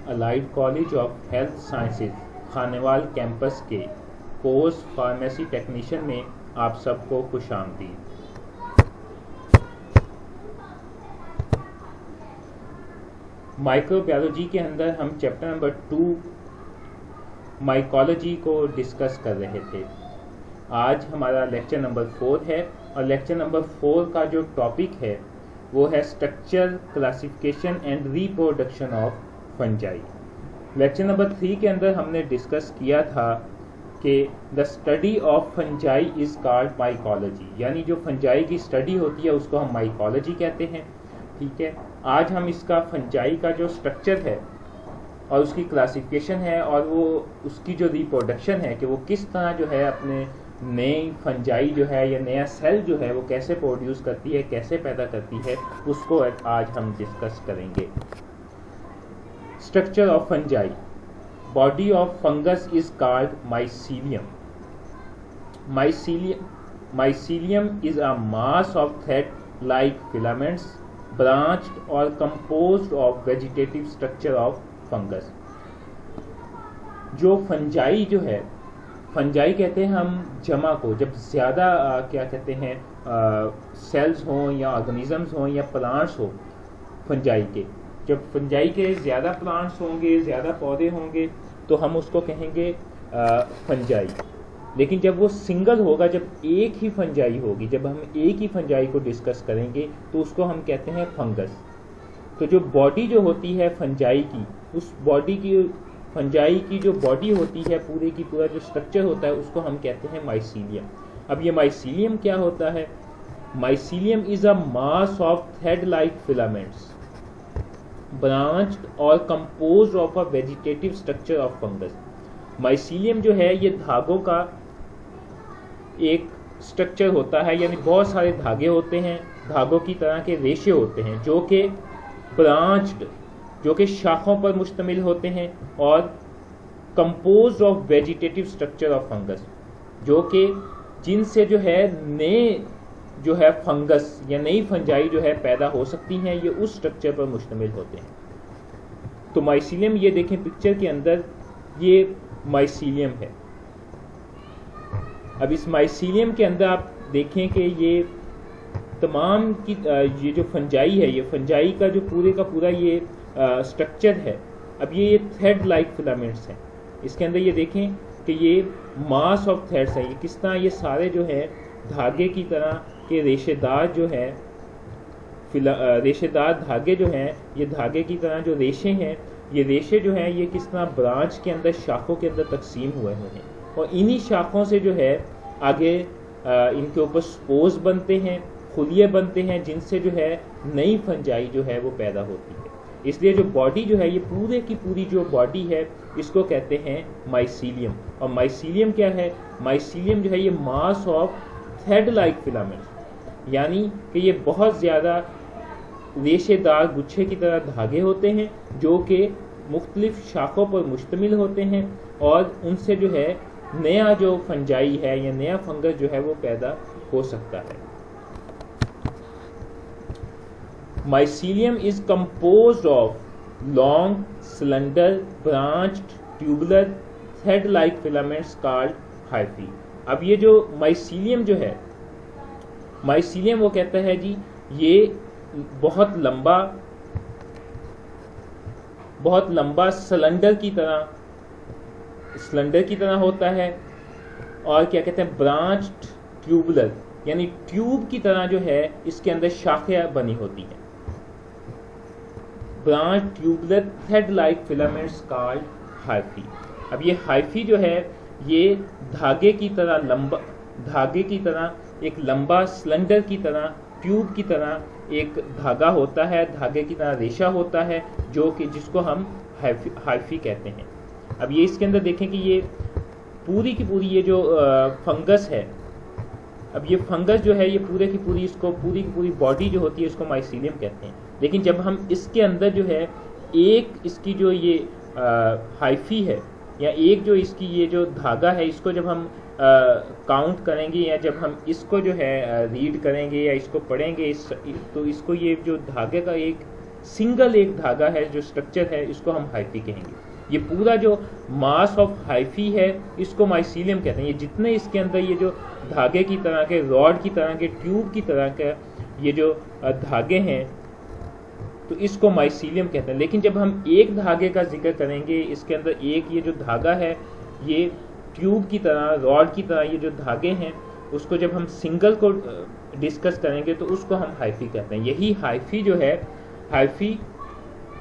Allied college of health sciences Khanewal campus के course pharmacy technician में आप सबको खुशामदीद। माइक्रोबायोलॉजी के अंदर हम चैप्टर नंबर 2 माइकोलॉजी को डिस्कस कर रहे थे। आज हमारा लेक्चर नंबर 4 है और लेक्चर नंबर 4 का जो टॉपिक है वो है structure, classification and reproduction of fungi. Lecture number 3 के अंदर हमने डिस्कस किया था कि the study of fungi is called mycology, यानी जो फंजाई की स्टडी होती है उसको हम माइकोलॉजी कहते हैं। ठीक है, आज हम इसका फंजाई का जो स्ट्रक्चर है और उसकी क्लासिफिकेशन है और वो उसकी जो रिप्रोडक्शन है कि वो किस तरह जो है अपने नई फंजाई जो है या नया सेल जो है वो कैसे प्रोड्यूस करती है, कैसे पैदा करती है, उसको आज हम डिस्कस करेंगे। Structure of fungi. Body of fungus is called mycelium. Mycelium is a mass of thread like filaments branched और composed of vegetative structure of fungus. जो फंजाई जो है, फंजाई कहते हैं हम जमा को, जब ज़्यादा क्या कहते हैं सेल्स हों या ऑर्गेनिजम्स हों या प्लांट्स हो फंजाई के, जब फंजाई के ज़्यादा प्लांट्स होंगे, ज़्यादा पौधे होंगे तो हम उसको कहेंगे फंजाई। लेकिन जब वो सिंगल होगा, जब एक ही फंजाई होगी, जब हम एक ही फंजाई को डिस्कस करेंगे तो उसको हम कहते हैं फंगस। तो जो बॉडी जो होती है फंजाई की, उस बॉडी की, फंजाई की जो बॉडी होती है, पूरे की पूरा जो स्ट्रक्चर होता है उसको हम कहते हैं माइसीलियम। अब ये माइसीलियम क्या होता है? Mycelium is a mass of thread like filaments branched और composed of a vegetative structure of fungus. Mycelium जो है ये धागों का एक स्ट्रक्चर होता है, यानी बहुत सारे धागे होते हैं, धागों की तरह के रेशे होते हैं जो कि ब्रांच्ड, जो कि शाखों पर मुश्तमिल होते हैं, और composed of vegetative structure of fungus, जो कि जिनसे जो है नए जो है फंगस या नई फंजाई जो है पैदा हो सकती हैं, ये उस स्ट्रक्चर पर मुश्तमिल होते हैं। तो माइसीलियम, ये देखें पिक्चर के अंदर, ये माइसीलियम है। अब इस माइसीलियम के अंदर आप देखें कि ये तमाम की ये जो फंजाई है, ये फंजाई का जो पूरे का पूरा ये स्ट्रक्चर है। अब ये थ्रेड लाइक फिलामेंट्स हैं। इसके अंदर ये देखें कि ये मास ऑफ थ्रेड्स हैं। ये किस तरह ये सारे जो है धागे की तरह के रेशेदार जो है रेशेदार धागे जो हैं, ये धागे की तरह जो रेशे हैं, ये रेशे जो हैं ये किस तरह ब्रांच के अंदर, शाखों के अंदर तकसीम हुए हैं, और इन्हीं शाखों से जो है आगे इनके ऊपर स्पोर्स बनते हैं, खुलिये बनते हैं, जिनसे जो है नई फंजाई जो है वो पैदा होती है। इसलिए जो बॉडी जो है, ये पूरे की पूरी जो बॉडी है, इसको कहते हैं माइसीलियम। और माइसीलियम क्या है? माइसीलियम जो है ये मास ऑफ थ्रेड लाइक फिलामेंट्स, यानी कि ये बहुत ज़्यादा रेशेदार गुच्छे की तरह धागे होते हैं जो कि मुख्तलिफ शाखों पर मुश्तमिल होते हैं, और उनसे जो है नया जो फंजाई है या नया फंगस जो है वो पैदा हो सकता है। Mycelium is composed of long, slender, branched, tubular, thread-like filaments called hyphae। अब ये जो माइसीलियम जो है, माइसीलियम वो कहता है जी ये बहुत लंबा सिलेंडर की तरह होता है, और क्या कहते हैं ब्रांच्ड ट्यूबुलर, यानी ट्यूब की तरह जो है इसके अंदर शाखें बनी होती हैं। Branch tubular thread like filaments called hyphae. अब ये हाइफी जो है ये धागे की तरह एक लंबा सिलेंडर की तरह, ट्यूब की तरह एक धागा होता है, धागे की तरह रेशा होता है, जो कि जिसको हम हाइफी कहते हैं। अब ये इसके अंदर देखें कि ये पूरी की पूरी ये जो फंगस है, अब ये फंगस जो है ये पूरे की पूरी, इसको पूरी की पूरी बॉडी जो होती है इसको माइसीलियम कहते हैं। लेकिन जब हम इसके अंदर जो है एक इसकी जो ये हाइफी है, या एक जो इसकी ये जो धागा है, इसको जब हम काउंट करेंगे, या जब हम इसको जो है रीड करेंगे या इसको पढ़ेंगे, तो इसको ये जो धागे का एक सिंगल एक धागा है जो स्ट्रक्चर है, इसको हम हाइफी कहेंगे। ये पूरा जो मास ऑफ हाइफी है इसको माइसीलियम कहते हैं। ये जितने इसके अंदर ये जो धागे की तरह के, रॉड की तरह के, ट्यूब की तरह के ये जो धागे हैं तो इसको माइसीलियम कहते हैं। लेकिन जब हम एक धागे का जिक्र करेंगे, इसके अंदर एक ये जो धागा है, ये ट्यूब की तरह, रॉड की तरह ये जो धागे हैं, उसको जब हम सिंगल को डिस्कस करेंगे तो उसको हम हाइफी कहते हैं। यही हाइफी जो है, hyphae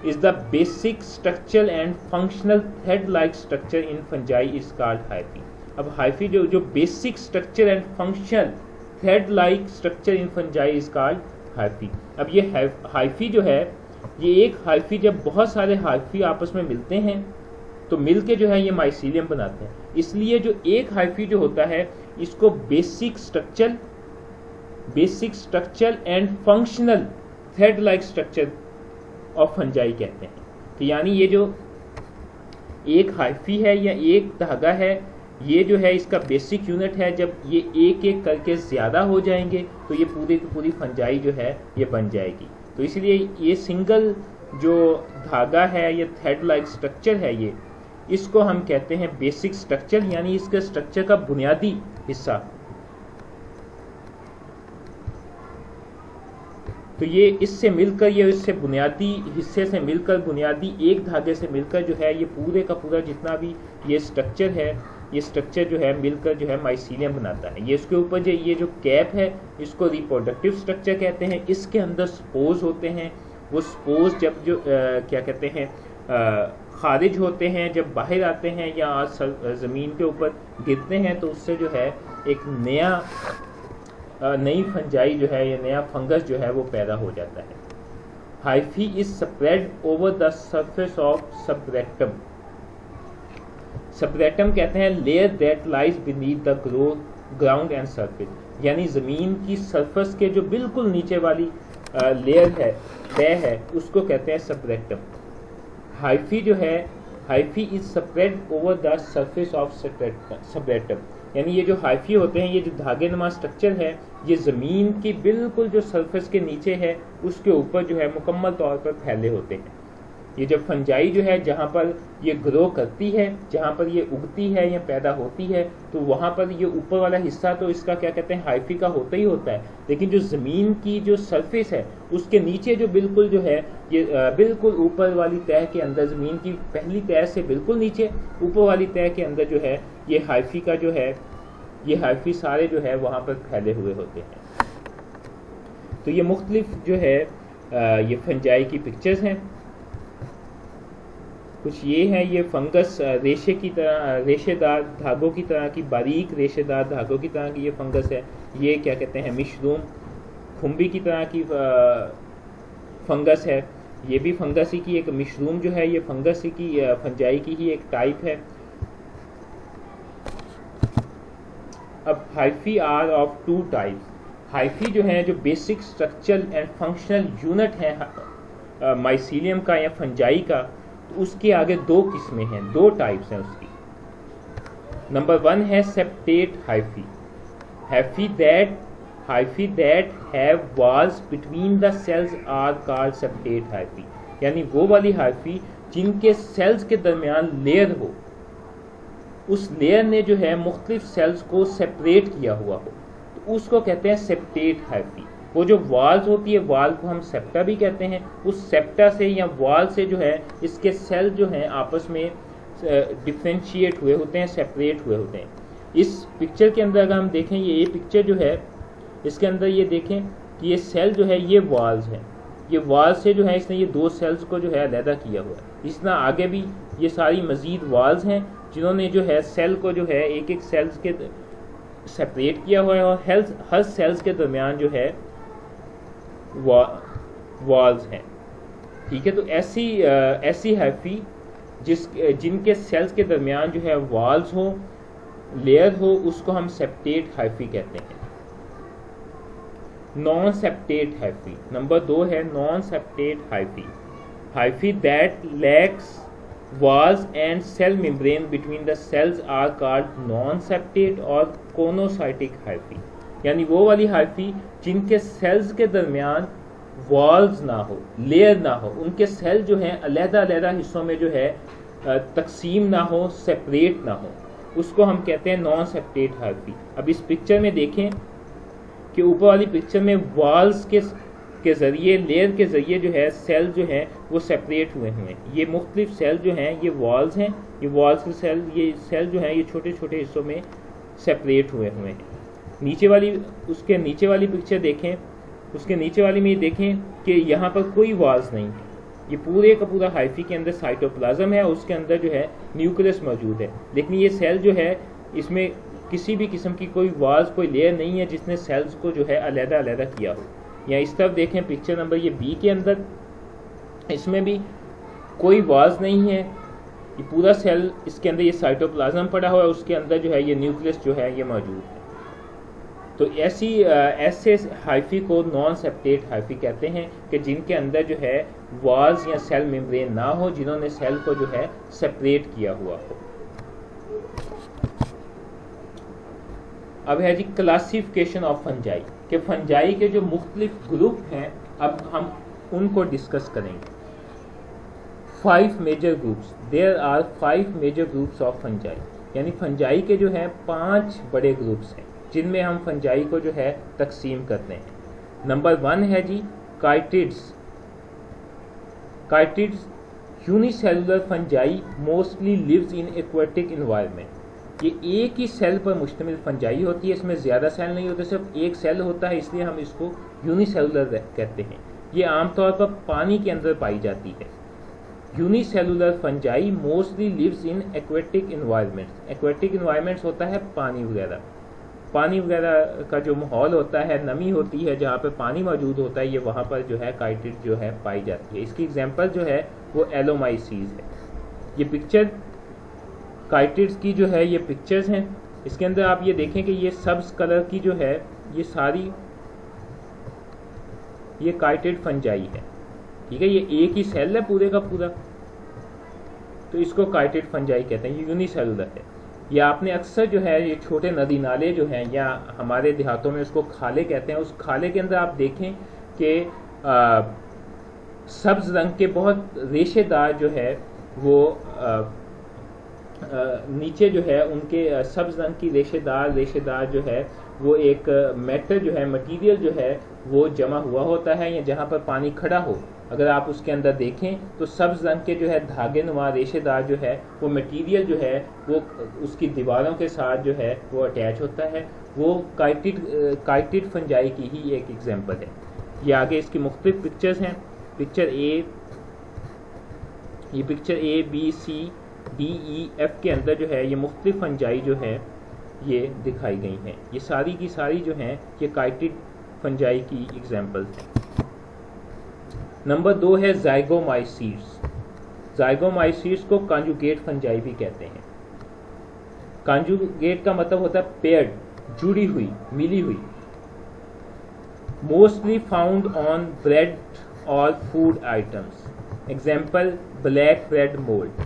is the basic structural and functional thread-like structure in fungi is called hyphae। अब hyphae जो basic structure and functional thread-like structure in fungi is called hyphae। अब ये hyphae जो है, ये एक hyphae जब बहुत सारे hyphae आपस में मिलते हैं तो मिलके जो है ये माइसीलियम बनाते हैं। इसलिए जो एक hyphae जो होता है इसको basic structural and functional thread-like structure of fungi कहते हैं। तो यानी ये जो एक हाइफी है या एक धागा है, ये जो है इसका बेसिक यूनिट है। जब ये एक एक करके ज़्यादा हो जाएंगे तो ये पूरी की पूरी फंजाई जो है ये बन जाएगी। तो इसलिए ये सिंगल जो धागा है, ये थ्रेड लाइक स्ट्रक्चर है, ये इसको हम कहते हैं बेसिक स्ट्रक्चर, यानी इसके स्ट्रक्चर का बुनियादी हिस्सा। तो ये इससे मिलकर, ये इससे बुनियादी हिस्से से मिलकर, बुनियादी एक धागे से मिलकर जो है ये पूरे का पूरा जितना भी ये स्ट्रक्चर है, ये स्ट्रक्चर जो है मिलकर जो है माइसीलियम बनाता है। ये इसके ऊपर जो ये जो कैप है इसको रिप्रोडक्टिव स्ट्रक्चर कहते हैं। इसके अंदर स्पोर्स होते हैं। वो स्पोर्स जब जो क्या कहते हैं खारिज होते हैं, जब बाहर आते हैं या ज़मीन के ऊपर गिरते हैं तो उससे जो है एक नई फंजाई जो है, ये नया फंगस जो है वो पैदा हो जाता है। Hyphae is spread over the surface of substratum. Substratum कहते हैं layer that lies beneath the ground and surface, यानी ज़मीन की सरफेस के जो बिल्कुल नीचे वाली लेयर है, तय है, उसको कहते हैं सबरेक्टम। हाइफी जो है, hyphae is spread over the surface of substratum, यानी ये जो हाइफी होते हैं, ये जो धागे नुमा स्ट्रक्चर है, ये ज़मीन की बिल्कुल जो सरफेस के नीचे है उसके ऊपर जो है मुकम्मल तौर पर फैले होते हैं। ये जब फंजाई जो है जहाँ पर ये ग्रो करती है, जहाँ पर ये उगती है या पैदा होती है, तो वहाँ पर ये ऊपर वाला हिस्सा तो इसका क्या कहते हैं हाइफी का होता ही होता है। लेकिन जो ज़मीन की जो सरफेस है उसके नीचे जो बिल्कुल जो है ये बिल्कुल ऊपर वाली तह के अंदर, ज़मीन की पहली तह से बिल्कुल नीचे ऊपर वाली तह के अंदर जो है ये हाइफी का जो है, ये हाइफी सारे जो है वहाँ पर फैले हुए होते हैं। तो ये मुख्तलिफ जो है ये फंजाई की पिक्चर्स हैं। कुछ ये है, ये फंगस रेशे की तरह, रेशेदार धागों की तरह की, बारीक रेशेदार धागों की तरह की ये फंगस है। ये क्या कहते हैं मशरूम, खुम्बी की तरह की फंगस है। ये भी फंगस ही की एक, मशरूम जो है ये फंगस ही की, फंजाई की ही एक टाइप है। अब hyphae are of two types. Hyphae जो है जो basic structural and functional unit है माइसीलियम का या फंजाई का, तो उसके आगे दो किस्में हैं, दो टाइप्स हैं उसकी। नंबर 1 है septate hyphae. Hyphae that have walls between the cells are called septate hyphae, यानी वो वाली हाइफी जिनके सेल्स के दरमियान लेयर हो, उस लेयर ने जो है मुख्तलिफ सेल्स को सेपरेट किया हुआ हो, तो उसको कहते हैं सेप्टेट हाइफी। वो जो वाल्स होती है, वाल को हम सेप्टा भी कहते हैं, उस सेप्टा से या वाल से जो है इसके सेल जो हैं आपस में डिफ्रेंशिएट हुए होते हैं, सेपरेट हुए होते हैं। इस पिक्चर के अंदर अगर हम देखें, ये पिक्चर जो है इसके अंदर ये देखें कि ये सेल जो है ये वाल्स हैं, ये वाल से जो है इसने ये दो सेल्स को जो है अलहदा किया हुआ है। इस तरह आगे भी ये सारी मजीद वाल्स हैं जिन्होंने जो है सेल को जो है एक एक सेल्स के सेपरेट किया हुआ है, और हर सेल्स के दरमियान जो है वॉल्स हैं। ठीक है, तो ऐसी हाइफी जिनके सेल्स के दरमियान जो है वॉल्स हो, लेयर हो, उसको हम सेप्टेट हाइफी कहते हैं। नॉन सेप्टेट हाइफी नंबर 2 है non septate hyphae that lacks walls and cell membrane between the cells are called non-septate और कोनोसाइटिक हाइफी, यानी वो वाली हाइफी जिनके सेल्स के दरमियान वॉल्स ना हो, लेयर ना हो, उनके सेल जो हैं अलग-अलग हिस्सों में जो है तकसीम ना हो, सेपरेट ना हो, उसको हम कहते हैं नॉन सेपरेट हाइफी। अब इस पिक्चर में देखें कि ऊपर वाली पिक्चर में वॉल्स के ज़रिए, लेयर के ज़रिए जो है सेल जो हैं वो सेपरेट हुए हैं। ये मुख्तलिफ सेल जो हैं ये वॉल्स हैं, ये वॉल्स के सेल, ये सेल जो हैं ये छोटे छोटे हिस्सों में सेपरेट हुए हैं। नीचे वाली, उसके नीचे वाली पिक्चर देखें, उसके नीचे वाली में देखें कि यहाँ पर कोई वॉल्स नहीं है, ये पूरे का पूरा हाइफी के अंदर साइटोप्लाज्म है, उसके अंदर जो है न्यूक्लियस मौजूद है, लेकिन ये सेल जो है इसमें किसी भी किस्म की कोई वॉल्स, कोई लेयर नहीं है जिसने सेल्स को जो है अलग-अलग किया हो। या इस तरफ देखें पिक्चर नंबर ये बी के अंदर, इसमें भी कोई वॉल्स नहीं है, ये पूरा सेल, इसके अंदर ये साइटोप्लाज्म पड़ा हुआ है, उसके अंदर जो है ये न्यूक्लियस जो है ये मौजूद है। तो ऐसे हाइफी को नॉन सेपरेट हाइफी कहते हैं कि जिनके अंदर जो है वॉल्स या सेल मेम्ब्रेन ना हो, जिन्होंने सेल को जो है सेपरेट किया हुआ हो। अब है जी क्लासिफिकेशन ऑफ फंजाई, कि फंजाई के जो मुख्तलिफ ग्रुप हैं अब हम उनको डिस्कस करेंगे। 5 major groups, there are 5 major groups of fungi, यानी फंजाई के जो हैं 5 बड़े ग्रुप्स हैं जिनमें हम फंजाई को जो है तकसीम करते हैं। नंबर 1 है जी काइटिड्स। काइटिड्स unicellular fungi mostly lives in aquatic environment. ये एक ही सेल पर मुश्तमिल फंजाई होती है, इसमें ज़्यादा सेल नहीं होते, सिर्फ एक सेल होता है, इसलिए हम इसको यूनिसेलुलर कहते हैं। ये आमतौर पर पानी के अंदर पाई जाती है। Unicellular fungi mostly lives in aquatic environments. Aquatic environments होता है पानी वगैरह, पानी वगैरह का जो माहौल होता है, नमी होती है, जहाँ पे पानी मौजूद होता है, ये वहाँ पर जो है काइटिड जो है पाई जाती है। इसकी एग्जांपल जो है वो एलोमाइसीज है। ये पिक्चर काइटिड्स की जो है ये पिक्चर्स हैं, इसके अंदर आप ये देखें कि ये सब्ज कलर की जो है ये सारी ये काइटिड फंजाई है, ठीक है, ये एक ही सेल है पूरे का पूरा, तो इसको काइटिड फंजाई कहते हैं, ये यूनिसेलुलर है। या आपने अक्सर जो है ये छोटे नदी नाले जो हैं, या हमारे देहातों में उसको खाले कहते हैं, उस खाले के अंदर आप देखें कि सब्ज रंग के बहुत रेशेदार जो है वो नीचे जो है उनके सब्ज रंग की रेशेदार जो है वो एक मेटल जो है, मटेरियल जो है वो जमा हुआ होता है, या जहाँ पर पानी खड़ा हो, अगर आप उसके अंदर देखें तो सब्ज रंग के जो है धागे नुमा रेशेदार जो है वो मटेरियल जो है वो उसकी दीवारों के साथ जो है वो अटैच होता है, वो काइटिड फंजाई की ही एक एग्जांपल है। ये आगे इसकी मुख्तलिफ पिक्चर्स हैं, पिक्चर ए, ये picture A B C D E F के अंदर जो है ये मुख्तलिफ फंजाई जो है ये दिखाई गई हैं। ये सारी की सारी जो हैं ये काइटिड फंजाई की एग्जांपल्स हैं। नंबर 2 है जाइगोमाइसीड्स। जाइगोमाइसीड्स को कॉन्जुगेट फंजाई भी कहते हैं। कॉन्जुगेट का मतलब होता है पेयर्ड, जुड़ी हुई, मिली हुई। मोस्टली फाउंड ऑन ब्रेड और food items, example black bread mould.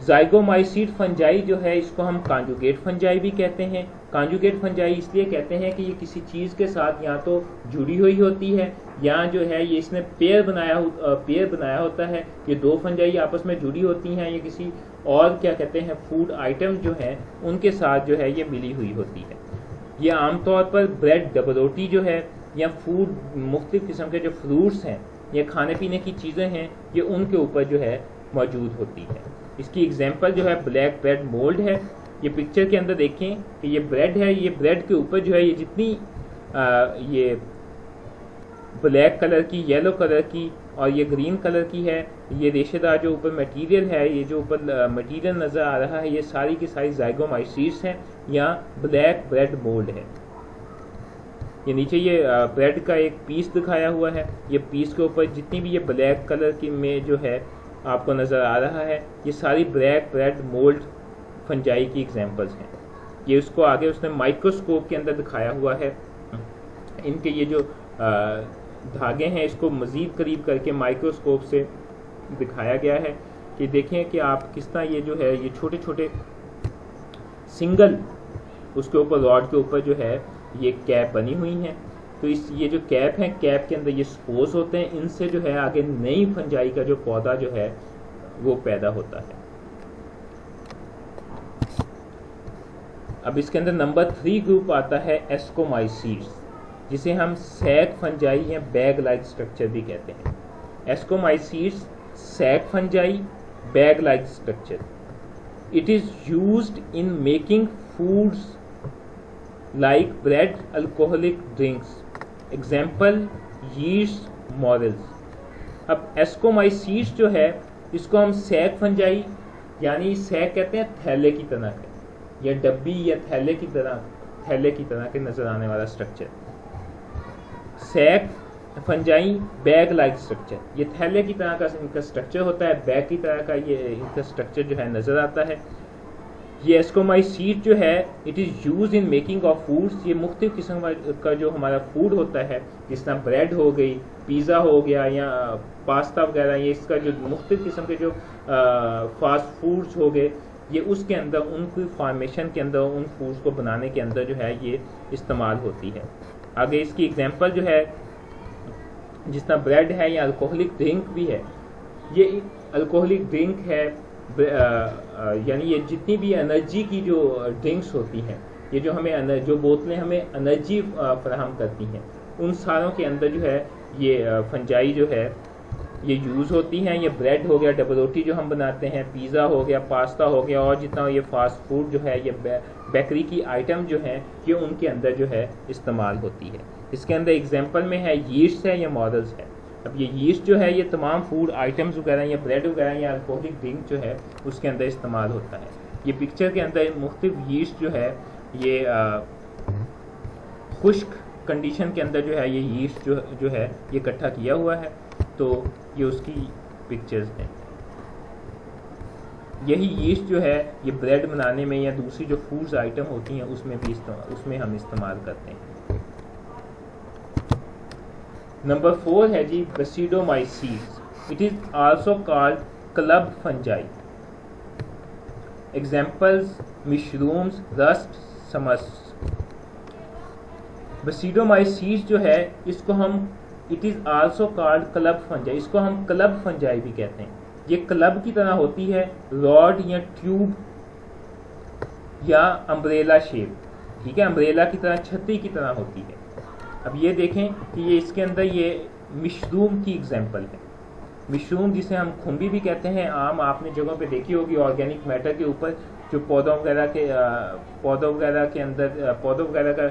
Zygomycete fungi जो है इसको हम कॉन्जुगेट फंजाई भी कहते हैं। कॉन्जुगेट फंजाई इसलिए कहते हैं कि ये किसी चीज़ के साथ या तो जुड़ी हुई होती है, या जो है ये इसने पेयर बनाया होता है, ये 2 फंजाई आपस में जुड़ी होती हैं, ये किसी और क्या कहते हैं फूड आइटम जो हैं उनके साथ जो है ये मिली हुई होती है। ये आमतौर पर ब्रेड, डबरोटी जो है, या फूड मुख्तलिफ किस्म के जो फ्रूट्स हैं या खाने पीने की चीज़ें हैं, ये उनके ऊपर जो है मौजूद होती है। इसकी एग्जांपल जो है ब्लैक ब्रेड मोल्ड है। ये पिक्चर के अंदर देखें कि ये ब्रेड है, ये ब्रेड के ऊपर जो है ये जितनी ये ब्लैक कलर की, येलो कलर की और ये ग्रीन कलर की है, ये रेशेदार जो ऊपर मटेरियल है, ये जो ऊपर मटेरियल नज़र आ रहा है, ये सारी की सारी जाइगोमाइसीड्स हैं या ब्लैक ब्रेड मोल्ड है। ये नीचे ये ब्रेड का एक पीस दिखाया हुआ है, ये पीस के ऊपर जितनी भी ये ब्लैक कलर की में जो है आपको नज़र आ रहा है, ये सारी ब्लैक ब्रेड मोल्ड फंजाई की एग्जांपल्स हैं। ये उसको आगे उसने माइक्रोस्कोप के अंदर दिखाया हुआ है। इनके ये जो धागे हैं इसको मज़ीद करीब करके माइक्रोस्कोप से दिखाया गया है कि देखें कि आप किस तरह ये जो है ये छोटे छोटे सिंगल उसके ऊपर रॉड के ऊपर जो है ये कैप बनी हुई हैं। तो इस ये जो कैप हैं, कैप के अंदर ये स्पोर्स होते हैं, इनसे जो है आगे नई फंजाई का जो पौधा जो है वो पैदा होता है। अब इसके अंदर नंबर 3 ग्रुप आता है एस्कोमाइसीड्स, जिसे हम सैक फंजाई या बैग लाइक स्ट्रक्चर भी कहते हैं। Ascomycetes sac fungi, bag like structure. It is used in making foods like bread, alcoholic drinks, example yeast, morels. अब एस्कोमाइसीड्स जो है इसको हम सैक फंजाई, यानी सैक कहते हैं थैले की तरह है, या डब्बी या थैले की तरह के नजर आने वाला structure. Sac fungi, bag like structure, ये थैले की तरह का इनका स्ट्रक्चर होता है, बैग की तरह का ये इनका स्ट्रक्चर जो है नजर आता है। ये एस्कोमाइसीड जो है it is use in making of foods, ये मुख्तलिफ किस्म का जो हमारा फूड होता है, जिस तरह ब्रेड हो गई, पिज़्ज़ा हो गया या पास्ता वगैरह, ये इसका जो मुख्तलिफ किस्म के जो फास्ट फूड्स हो गए, ये उसके अंदर उनकी फॉर्मेशन के अंदर, उन फूड्स को बनाने के अंदर जो है ये इस्तेमाल होती है। आगे इसकी एग्जांपल जो है जिस तरह ब्रेड है या अल्कोहलिक ड्रिंक भी है। ये अल्कोहलिक ड्रिंक है, यानी ये जितनी भी एनर्जी की जो ड्रिंक्स होती हैं, ये जो हमें जो बोतलें हमें एनर्जी फराहम करती हैं, उन सारों के अंदर जो है ये फंजाई जो है ये यूज़ होती हैं। ये ब्रेड हो गया, डबल रोटी जो हम बनाते हैं, पिज़्ज़ा हो गया, पास्ता हो गया, और जितना ये फास्ट फूड जो है, ये बेकरी की आइटम जो हैं, ये उनके अंदर जो है इस्तेमाल होती है। इसके अंदर एग्जांपल में है यीस्ट है या मॉडल्स है। अब ये यीस्ट जो है ये तमाम फूड आइटम्स वगैरह या ब्रेड वगैरह या अल्कोहलिक ड्रिंक जो है उसके अंदर इस्तेमाल होता है। ये पिक्चर के अंदर मुख्तलिफ यीस्ट जो है ये खुश्क कंडीशन के अंदर जो है ये यीस्ट जो है ये इकट्ठा किया हुआ है, तो ये उसकी पिक्चर्स हैं। यही यीस्ट जो है ये ब्रेड बनाने में या दूसरी जो फूड्स आइटम होती हैं उसमें भी उसमें हम इस्तेमाल करते हैं। नंबर 4 है जी basidiomycetes. It is also called club fungi. Examples mushrooms, rust, smuts. Basidiomycetes जो है इसको हम it is also called club fungi, इसको हम क्लब फंजाई भी कहते हैं। ये क्लब की तरह होती है, रॉड या ट्यूब या अम्ब्रेला शेप, ठीक है, अम्ब्रेला की तरह, छतरी की तरह होती है। अब ये देखें कि ये इसके अंदर ये मशरूम की एग्जांपल है। मशरूम जिसे हम खुम्बी भी कहते हैं, आम आपने जगहों पे देखी होगी, ऑर्गेनिक मैटर के ऊपर जो पौधों वगैरह के अंदर पौधों वगैरह का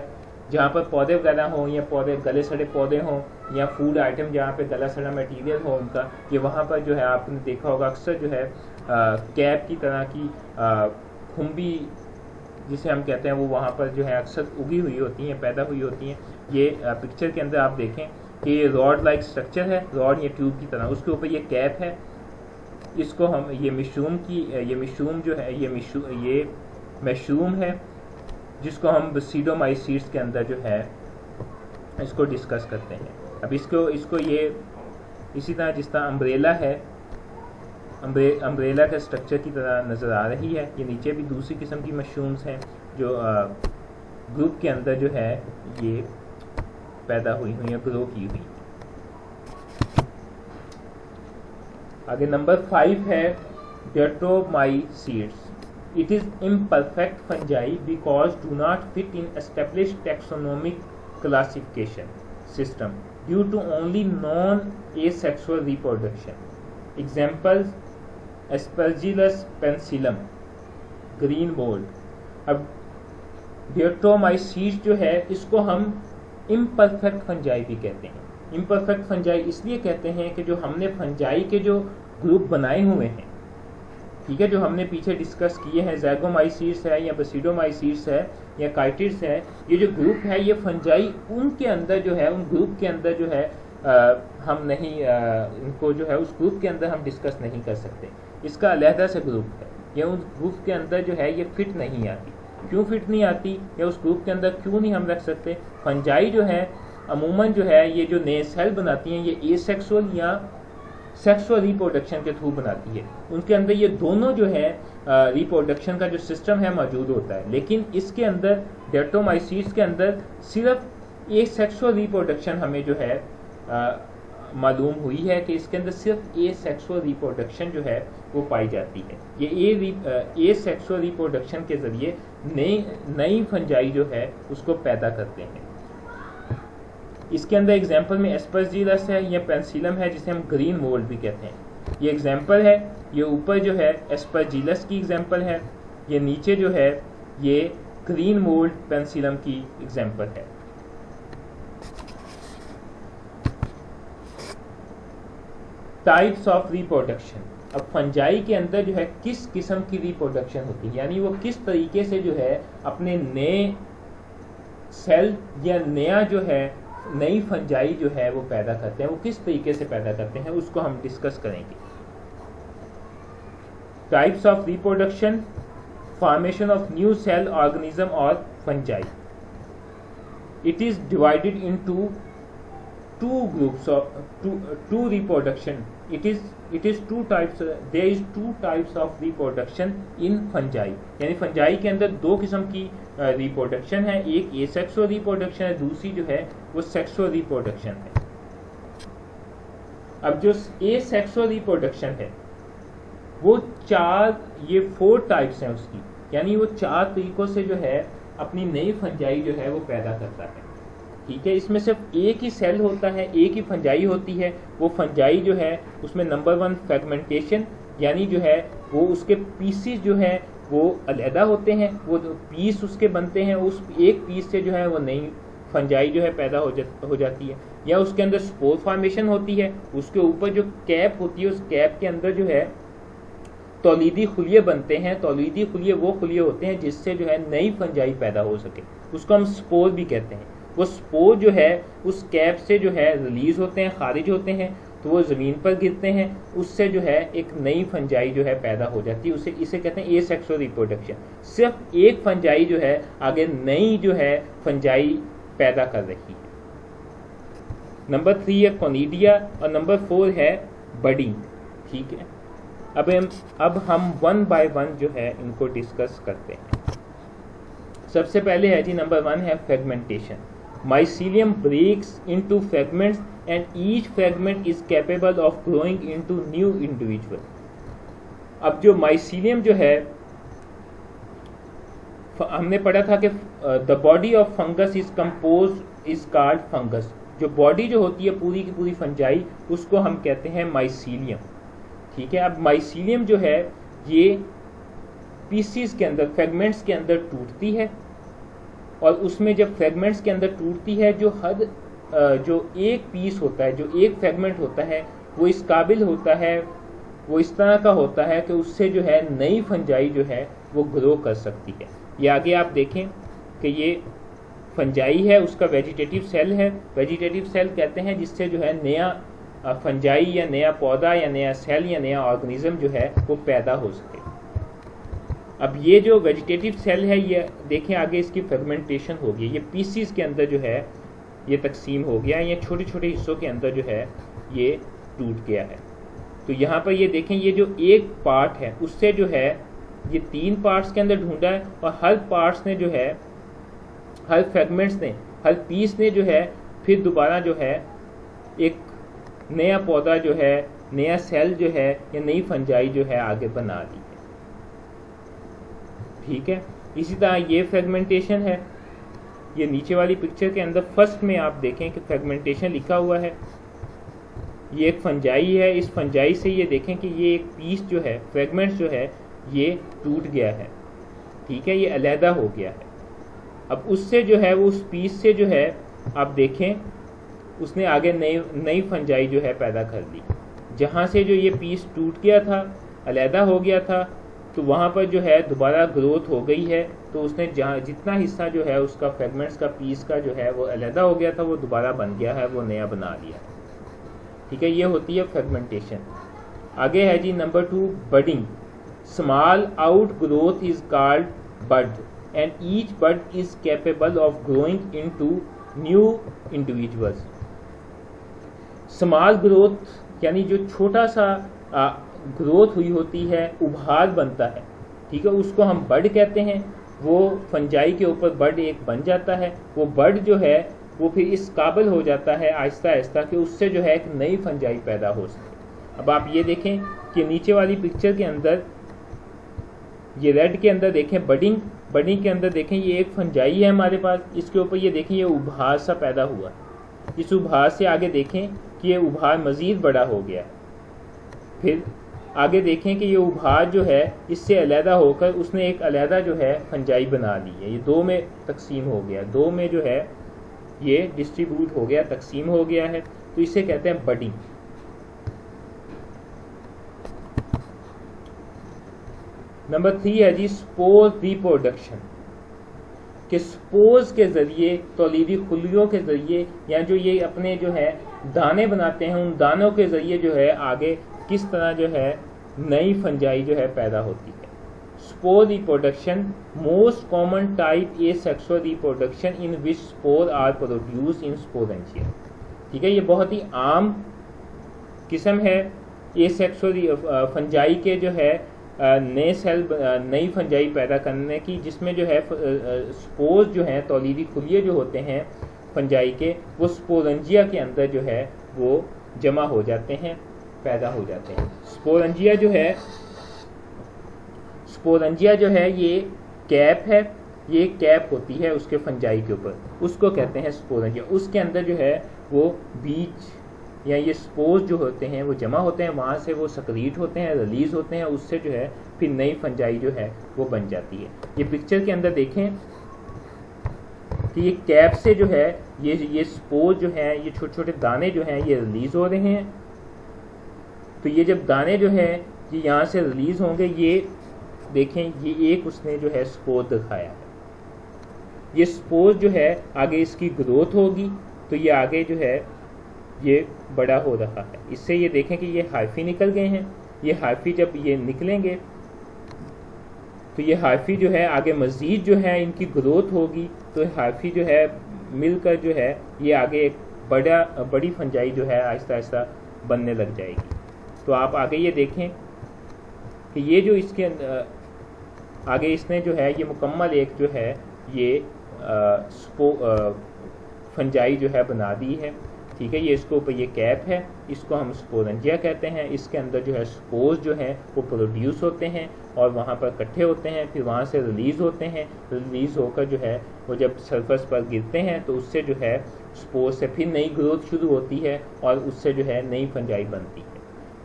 जहाँ पर पौधे वगैरह हों या पौधे गले सड़े पौधे हों या फूड आइटम जहाँ पे गला सड़ा मटेरियल हो उनका, ये वहाँ पर जो है आपने देखा होगा अक्सर जो है कैप की तरह की खुम्बी जिसे हम कहते हैं वो वहाँ पर जो है अक्सर उगी हुई होती हैं, पैदा हुई होती हैं। ये पिक्चर के अंदर आप देखें कि ये रॉड लाइक स्ट्रक्चर है, रॉड या ट्यूब की तरह, उसके ऊपर ये कैप है। इसको हम ये मशरूम जो है ये मशरूम है जिसको हम बेसिडोमाइसीड्स के अंदर जो है इसको डिस्कस करते हैं। अब इसको ये इसी तरह जिस तरह अम्ब्रेला है, अम्ब्रेला का स्ट्रक्चर की तरह नज़र आ रही है। ये नीचे भी दूसरी किस्म की मशरूम्स हैं जो ग्रुप के अंदर जो है ये पैदा हुई हुई है, ग्रो की हुई। आगे नंबर 5 है डेट्रोमाइसीड्स। It is imperfect fungi because do not fit in established taxonomic classification system due to only non-asexual reproduction. Examples: Aspergillus penicillium, green mold. अब डेट्रोमाइसीड्स जो है इसको हम imperfect fungi भी कहते हैं। imperfect fungi इसलिए कहते हैं कि जो हमने फंजाई के जो ग्रुप बनाए हुए हैं, ठीक है, जो हमने पीछे डिस्कस किए हैं, ज़ैगोमाइसीड्स है या बेसिडोमाइसीड्स है या काइटिड्स है, ये जो ग्रुप है ये फंजाई उनके अंदर जो है, उन ग्रुप के अंदर जो है हम नहीं इनको जो है उस ग्रुप के अंदर हम डिस्कस नहीं कर सकते। इसका अलहदा से ग्रुप है, या उस ग्रुप के अंदर जो है ये फिट नहीं आती। क्यों फिट नहीं आती या उस ग्रुप के अंदर क्यों नहीं हम रख सकते? फंजाई जो है अमूमन जो है ये जो नए सेल बनाती हैं ये एसेक्सुअल या सेक्सुअल रिप्रोडक्शन के थ्रू बनाती है। उनके अंदर ये दोनों जो है रिप्रोडक्शन का जो सिस्टम है मौजूद होता है, लेकिन इसके अंदर डेट्रोमाइसीड्स के अंदर सिर्फ एसेक्सुअल रिप्रोडक्शन हमें जो है मालूम हुई है कि इसके अंदर सिर्फ एसेक्सुअल रिप्रोडक्शन जो है वो पाई जाती है। ये एसेक्सुअल रिप्रोडक्शन के ज़रिए नई फंजाई जो है उसको पैदा करते हैं। इसके अंदर एग्जाम्पल में एस्परजिलस है या पेंसिलम है, जिसे हम ग्रीन मोल्ड भी कहते हैं। ये एग्जाम्पल है, ये ऊपर जो है एस्परजिलस की एग्जाम्पल है, ये नीचे जो है ये ग्रीन मोल्ड पेंसिलम की एग्जाम्पल है। Types of reproduction. अब फंजाई के अंदर जो है किस किस्म की रिप्रोडक्शन होती है, यानी वो किस तरीके से जो है अपने नए सेल या नया जो है नई फंजाई जो है वो पैदा करते हैं, वो किस तरीके से पैदा करते हैं उसको हम डिस्कस करेंगे। Types of reproduction, formation of new cell organism और fungi. It is divided into two groups of two reproduction. It is two types. There is two types of reproduction in fungi. यानी fungi के अंदर दो किस्म की reproduction है, एक asexual reproduction है, दूसरी जो है वो सेक्सुअल रिप्रोडक्शन है। अब जो एसेक्सुअल रिप्रोडक्शन है वो ये 4 टाइप्स हैं उसकी, यानी वो 4 तरीकों से जो है अपनी नई फंजाई जो है वो पैदा करता है। ठीक है, इसमें सिर्फ एक ही सेल होता है, एक ही फंजाई होती है। वो फंजाई जो है उसमें नंबर 1 फ्रेगमेंटेशन, यानी जो है वो उसके पीसीस जो है वो अलहदा होते हैं, वो पीस उसके बनते हैं, उस एक पीस से जो है वो नई फंजाई जो है पैदा हो जाती है। या उसके अंदर स्पोर फॉर्मेशन होती है, उसके ऊपर जो कैप होती है उस कैप के अंदर जो है तौलीदी खुलिये बनते हैं। तौलीदी खुलिये वो खुलिये होते हैं जिससे जो है नई फंजाई पैदा हो सके, उसको हम स्पोर भी कहते हैं। वो स्पोर जो है उस कैप से जो है रिलीज होते हैं, खारिज होते हैं, तो वो ज़मीन पर गिरते हैं, उससे जो है एक नई फंजाई जो है पैदा हो जाती है। इसे कहते हैं एसेक्सुअल रिप्रोडक्शन। सिर्फ एक फंजाई जो है आगे नई जो है फंजाई पैदा कर रही है। नंबर 3 है कोनिडिया और नंबर 4 है बडिंग। ठीक है, अब हम 1 बाय 1 जो है इनको डिस्कस करते हैं। सबसे पहले है जी नंबर 1 है fragmentation. Mycelium breaks into fragments and each fragment is capable of growing into new individual. अब जो माइसीलियम जो है हमने पढ़ा था कि the body of fungus is compose is called fungus. जो बॉडी जो होती है पूरी की पूरी फंजाई उसको हम कहते हैं माइसीलियम। ठीक है, अब माइसीलियम जो है ये पीसीस के अंदर फ्रेगमेंट्स के अंदर टूटती है, और उसमें जब फ्रेगमेंट्स के अंदर टूटती है जो एक पीस होता है, जो एक फ्रेगमेंट होता है, वो इस काबिल होता है, वो इस तरह का होता है कि उससे जो है नई फंजाई जो है वो ग्रो कर सकती है। ये आगे आप देखें कि ये फंजाई है, उसका वेजिटेटिव सेल है। वेजिटेटिव सेल कहते हैं जिससे जो है नया फंजाई या नया पौधा या नया सेल या नया ऑर्गेनिज्म जो है वो पैदा हो सके। अब ये जो वेजिटेटिव सेल है ये देखें आगे इसकी फ्रेगमेंटेशन हो गई, ये पीसीस के अंदर जो है ये तकसीम हो गया, ये छोटे छोटे हिस्सों के अंदर जो है ये टूट गया है। तो यहाँ पर ये देखें ये जो एक पार्ट है उससे जो है ये 3 पार्ट्स के अंदर ढूंढा है, और हर पार्ट्स ने जो है हर फ्रेगमेंट्स ने हर पीस ने जो है फिर दोबारा जो है एक नया पौधा जो है नया सेल जो है या नई फंजाई जो है आगे बना दी है। ठीक है, इसी तरह ये फ्रेगमेंटेशन है। ये नीचे वाली पिक्चर के अंदर फर्स्ट में आप देखें कि फ्रेगमेंटेशन लिखा हुआ है। ये एक फंजाई है, इस फंजाई से ये देखें कि ये एक पीस जो है फ्रेगमेंट्स जो है ये टूट गया है। ठीक है, ये अलहदा हो गया है। अब उससे जो है वो उस पीस से जो है आप देखें उसने आगे नई फंजाई जो है पैदा कर ली। जहाँ से जो ये पीस टूट गया था, अलहदा हो गया था, तो वहाँ पर जो है दोबारा ग्रोथ हो गई है। तो उसने जहाँ जितना हिस्सा जो है उसका फ्रेगमेंट्स का पीस का जो है वो अलहदा हो गया था वो दोबारा बन गया है, वो नया बना लिया। ठीक है, ये होती है फ्रेगमेंटेशन। आगे है जी number 2 budding. Small out growth is called bud and each bud is capable of growing into new individuals. Small growth यानी जो छोटा सा ग्रोथ हुई होती है, उभार बनता है। ठीक है, उसको हम बड कहते हैं। वो फंजाई के ऊपर बड एक बन जाता है। वो बड जो है वो फिर इस काबिल हो जाता है आहिस्ता आहिस्ता कि उससे जो है एक नई फंजाई पैदा हो सके। अब आप ये देखें कि नीचे वाली पिक्चर के अंदर, ये रेड के अंदर देखें बडिंग के अंदर देखें, ये एक फंजाई है हमारे पास, इसके ऊपर ये देखें ये उभार सा पैदा हुआ। इस उभार से आगे देखें कि ये उभार मज़ीद बड़ा हो गया। फिर आगे देखें कि ये उभार जो है इससे अलहदा होकर उसने एक अलहदा जो है फंजाई बना ली है। ये दो में तकसीम हो गया, दो में जो है ये डिस्ट्रीब्यूट हो गया, तकसीम हो गया है। तो इसे कहते हैं बडिंग। नंबर 3 है जी स्पोर रिप्रोडक्शन, कि स्पोर्स के ज़रिए, तौलीदी खुलियों के ज़रिए, या जो ये अपने जो है दाने बनाते हैं, उन दानों के ज़रिए जो है आगे किस तरह जो है नई फंजाई जो है पैदा होती है। Spore reproduction most common type asexual reproduction in which spore are produce in sporangia. ठीक है, ये बहुत ही आम किस्म है ए सेक्सुअल फंजाई के जो है नए सेल, नई फंजाई पैदा करने की, जिसमें जो है स्पोर्स जो हैं, तौलीदी खुलिये जो होते हैं फंजाई के, वो स्पोरेंजिया के अंदर जो है वो जमा हो जाते हैं, पैदा हो जाते हैं। स्पोरेंजिया जो है ये कैप है, ये कैप होती है उसके फंजाई के ऊपर, उसको कहते हैं स्पोरेंजिया। उसके अंदर जो है वो बीज या ये स्पोर्स जो होते हैं वो जमा होते हैं, वहाँ से वो सक्रीट होते हैं, रिलीज होते हैं, उससे जो है फिर नई फंजाई जो है वो बन जाती है। ये पिक्चर के अंदर देखें कि ये कैप से जो है ये स्पोर्स जो है, ये छोटे छोटे दाने जो हैं ये रिलीज हो रहे हैं। तो ये जब दाने जो है ये यहाँ से रिलीज होंगे, ये देखें ये एक उसने जो है स्पोर दिखाया है। ये स्पोर जो है आगे इसकी ग्रोथ होगी तो ये आगे जो है ये बड़ा हो रहा है। इससे ये देखें कि ये हाइफी निकल गए हैं। ये हाइफी जब ये निकलेंगे तो ये हाइफी जो है आगे मज़ीद जो है इनकी ग्रोथ होगी, तो हाइफी जो है मिलकर जो है ये आगे एक बड़ी फंजाई जो है आहिस्ता आहिस्ता बनने लग जाएगी। तो आप आगे ये देखें कि ये जो इसके आगे इसने जो है ये मुकम्मल एक जो है ये फंजाई जो है बना दी है। ठीक है, ये इसके ऊपर ये कैप है, इसको हम स्पोरेंजिया कहते हैं। इसके अंदर जो है स्पोर्स जो हैं वो प्रोड्यूस होते हैं और वहाँ पर इकट्ठे होते हैं, फिर वहाँ से रिलीज़ होते हैं। रिलीज़ होकर जो है वो जब सरफेस पर गिरते हैं तो उससे जो है स्पोर्स से फिर नई ग्रोथ शुरू होती है और उससे जो है नई फंजाई बनती है।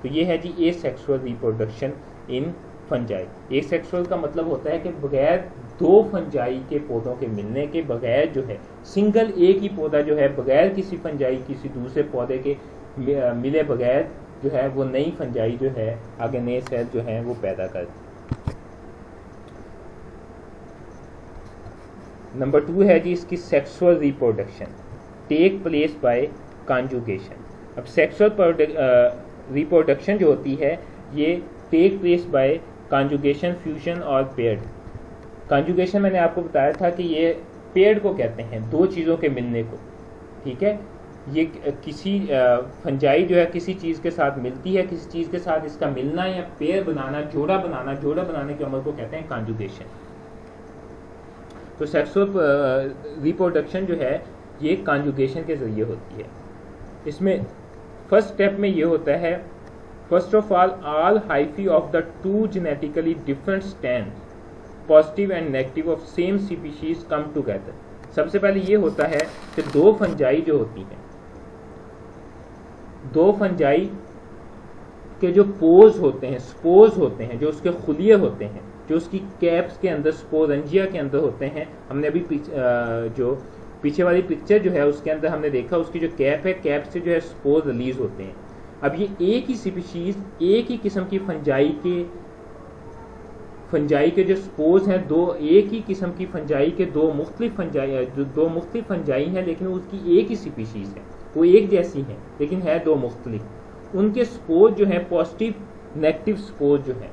तो ये है जी asexual reproduction in fungi. Asexual का मतलब होता है कि बगैर दो फंजाई के पौधों के मिलने के, बगैर जो है सिंगल एक ही पौधा जो है बगैर किसी फंजाई किसी दूसरे पौधे के मिले बगैर जो है वो नई फंजाई जो है आगे नए सेल जो है वो पैदा करती। नंबर 2 है जी इसकी sexual reproduction take place by conjugation. अब सेक्सुअल रिप्रोडक्शन जो होती है ये take place by conjugation, fusion और पेयर्ड। कॉन्जुगेशन मैंने आपको बताया था कि ये पेयर्ड को कहते हैं, दो चीज़ों के मिलने को। ठीक है, ये किसी फंजाई जो है किसी चीज़ के साथ मिलती है, किसी चीज़ के साथ इसका मिलना या पेयर बनाना, जोड़ा बनाने के अमल को कहते हैं कॉन्जुगेशन। तो सेक्सुअल रिप्रोडक्शन जो है ये कॉन्जुगेशन के ज़रिए होती है। इसमें फर्स्ट स्टेप में ये होता है, first of all hyphae of the two genetically different stand positive and negative of same species come together. सबसे पहले ये होता है कि दो फंजाई जो होती हैं, दो फंजाई के जो पोर्स होते हैं, स्पोर्स होते हैं, जो उसके खुलिये होते हैं, जो उसकी कैप्स के अंदर स्पोरेंजिया के अंदर होते हैं। हमने अभी जो पीछे वाली पिक्चर जो है उसके अंदर हमने देखा उसकी जो कैप है, कैप से जो है स्पोर रिलीज होते हैं। अब ये एक ही स्पीशीज, एक ही किस्म की फंजाई के जो स्पोर्स हैं, दो एक ही किस्म की फंजाई के दो मुख्तलिफ फंजाई हैं, लेकिन उसकी एक ही स्पीशीज है, वो एक जैसी हैं लेकिन है दो मुख्तलिफ। उनके स्पोर जो है पॉजिटिव नेगेटिव स्पोर जो है,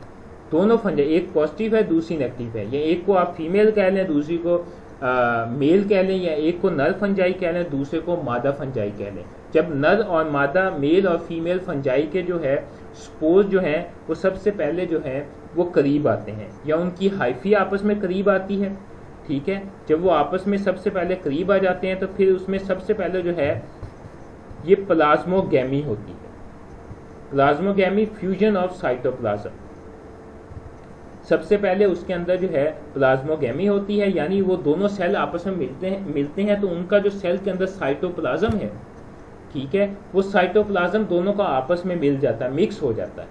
दोनों फंजाई, एक पॉजिटिव है दूसरी नेगेटिव है, या एक को आप फीमेल कह लें दूसरी को मेल कह लें, या एक को नर फंजाई कह लें दूसरे को मादा फंजाई कह लें। जब नर और मादा, मेल और फीमेल फंजाई के जो है स्पोर जो हैं वो सबसे पहले जो है वो करीब आते हैं, या उनकी हाइफी आपस में करीब आती है। ठीक है, जब वो आपस में सबसे पहले करीब आ जाते हैं तो फिर उसमें सबसे पहले जो है ये प्लाज्मोगैमी होती है। प्लाज्मोगैमी फ्यूजन ऑफ साइटोप्लाज्म, सबसे पहले उसके अंदर जो है प्लाज्मोगैमी होती है, यानी वो दोनों सेल आपस में मिलते हैं तो उनका जो सेल के अंदर साइटोप्लाज्म है, ठीक है, वो साइटोप्लाज्म दोनों का आपस में मिल जाता है, मिक्स हो जाता है,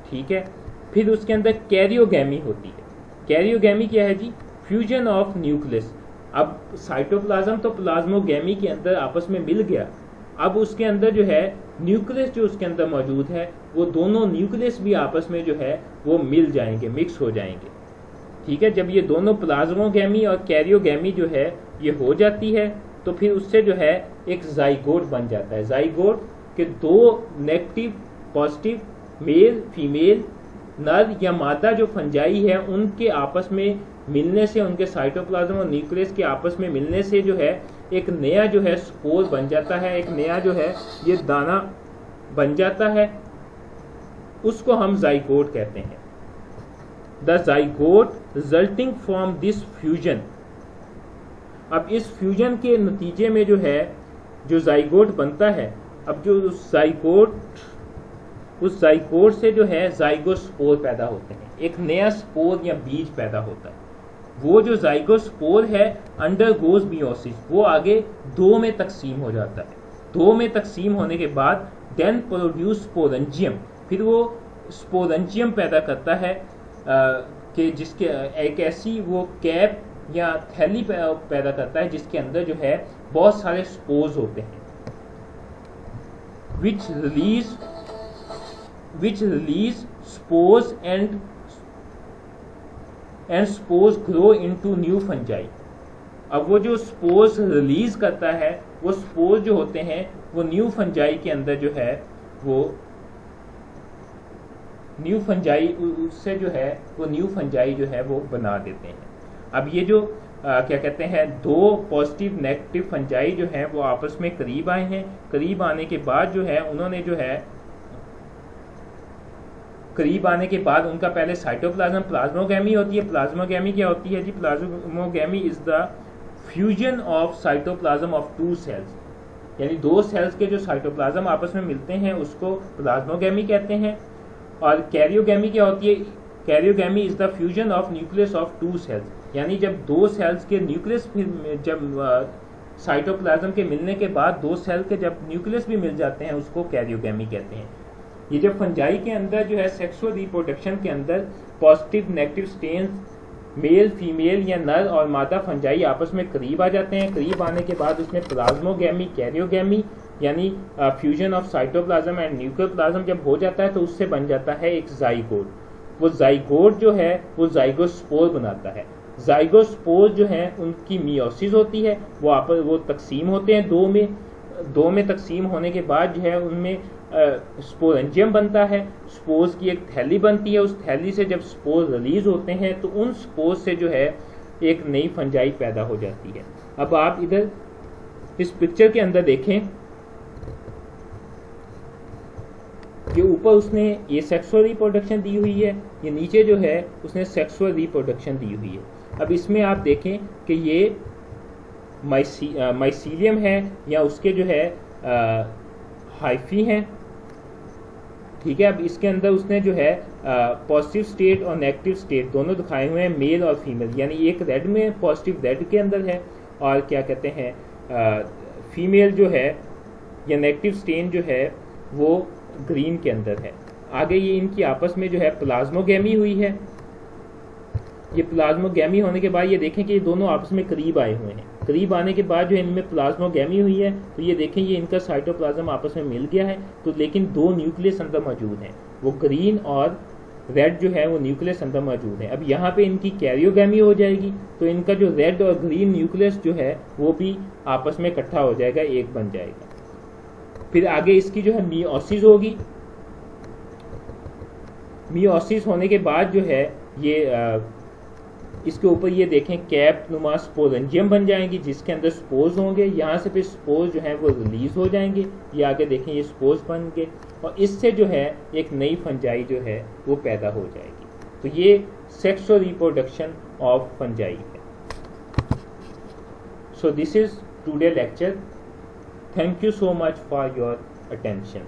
ठीक है। फिर उसके अंदर कैरियोगैमी होती है। कैरियोगैमी क्या है जी? Fusion of nucleus. अब साइटोप्लाज्म तो प्लाज्मोगैमी के अंदर आपस में मिल गया, अब उसके अंदर जो है न्यूक्लियस जो उसके अंदर मौजूद है वो दोनों न्यूक्लियस भी आपस में जो है वो मिल जाएंगे, मिक्स हो जाएंगे, ठीक है। जब ये दोनों प्लाज्मोगैमी और कैरियोगैमी जो है ये हो जाती है तो फिर उससे जो है एक जाइगोट बन जाता है। जाइगोट के दो नेगेटिव पॉजिटिव मेल फीमेल नर या मादा जो फंजाई है उनके आपस में मिलने से, उनके साइटोप्लाज्म और न्यूक्लियस के आपस में मिलने से जो है एक नया जो है स्पोर बन जाता है, एक नया जो है ये दाना बन जाता है, उसको हम जाइगोट कहते हैं। The zygote resulting from this fusion. अब इस फ्यूजन के नतीजे में जो है जो जाइगोट बनता है, अब जो उस जाइगोट से जो है जाइगोस्पोर पैदा होते हैं, एक नया स्पोर या बीज पैदा होता है। वो जो जाइगोस्पोर है अंडरगोज मियोसिस, वो आगे दो में तकसीम हो जाता है। दो में तकसीम होने के बाद देन प्रोड्यूस स्पोरेंजियम, फिर वो स्पोरेंजियम पैदा करता है कि जिसके एक ऐसी वो कैप या थैली पैदा करता है जिसके अंदर जो है बहुत सारे स्पोर्स होते हैं, which release spores and spores grow into new fungi। अब वो जो स्पोर्स रिलीज करता है वो स्पोर्स जो होते हैं वो न्यू फंजाई के अंदर जो है वो न्यू फंजाई उससे जो है वो न्यू फंजाई जो है वो बना देते हैं। अब ये जो क्या कहते हैं दो पॉजिटिव नेगेटिव फंजाई जो हैं वो आपस में करीब आए हैं। करीब आने के बाद जो है उन्होंने जो है करीब आने के बाद उनका पहले साइटोप्लाज्म प्लाज्मोगैमी होती है। प्लाज्मोगैमी क्या होती है जी? Plasmogamy is the fusion of cytoplasm of two cells, यानी दो सेल्स के जो साइटोप्लाज्म आपस में मिलते हैं उसको प्लाज्मोगैमी कहते हैं। और कैरियोगैमी क्या होती है? Karyogamy is the fusion of nucleus of two cells, यानी जब दो सेल्स के न्यूक्लियस जब साइटोप्लाज्म के मिलने के बाद दो सेल के जब न्यूक्लियस भी मिल जाते हैं उसको कैरियोगैमी कहते हैं। ये जब फंजाई के अंदर जो है सेक्सुअल रिप्रोडक्शन के अंदर positive negative strains male female या नर और मादा फंजाई आपस में करीब आ जाते हैं। करीब आने के बाद उसमें प्लाज्मोगैमी कैरियोगैमी यानी fusion of cytoplasm and nuclear plasm जब हो जाता है तो उससे बन जाता है एक जाइगोट। वो जाइगोट जो है वो जाइगोस्पोर बनाता है। जाइगोस्पोर जो है उनकी मियोसिस होती है, वो तकसीम होते हैं दो में तकसीम होने के बाद जो है उनमें स्पोरेंजियम बनता है। स्पोर्स की एक थैली बनती है, उस थैली से जब स्पोर्स रिलीज होते हैं तो उन स्पोर्स से जो है एक नई फंजाई पैदा हो जाती है। अब आप इधर इस पिक्चर के अंदर देखें, ये ऊपर उसने ये सेक्सुअल रिप्रोडक्शन दी हुई है, ये नीचे जो है उसने सेक्सुअल रिप्रोडक्शन दी हुई है। अब इसमें आप देखें कि ये माइसीलियम है या उसके जो है हाइफी हैं, ठीक है। अब इसके अंदर उसने जो है पॉजिटिव स्टेट और नेगेटिव स्टेट दोनों दिखाए हुए हैं, मेल और फीमेल, यानी एक रेड में पॉजिटिव रेड के अंदर है और क्या कहते हैं फीमेल जो है या नेगेटिव स्टेन जो है वो ग्रीन के अंदर है। आगे ये इनकी आपस में जो है प्लाज्मोगैमी हुई है। ये प्लाज्मोगैमी होने के बाद ये देखें कि ये दोनों आपस में करीब आए हुए हैं। करीब आने के बाद जो इनमें प्लाज्मोगैमी हुई है तो ये देखें ये इनका साइटोप्लाज्म आपस में मिल गया है, तो लेकिन दो न्यूक्लियस अंदर मौजूद हैं, वो ग्रीन और रेड जो है वो न्यूक्लियस अंदर मौजूद है। अब यहाँ पे इनकी कैरियोगैमी हो जाएगी तो इनका जो रेड और ग्रीन न्यूक्लियस जो है वो भी आपस में इकट्ठा हो जाएगा, एक बन जाएगा। फिर आगे इसकी जो है मियोसिस होगी। मियोसिस होने के बाद जो है ये इसके ऊपर ये देखें कैप नुमा स्पोरेंजियम बन जाएंगी जिसके अंदर स्पोर्स होंगे। यहाँ से फिर स्पोर्स जो है वो रिलीज हो जाएंगे, ये आगे देखें ये स्पोर्स बन के, और इससे जो है एक नई फंजाई जो है वो पैदा हो जाएगी। तो ये सेक्सुअल रिप्रोडक्शन ऑफ फंजाई है। So this is today lecture. Thank you so much for your attention.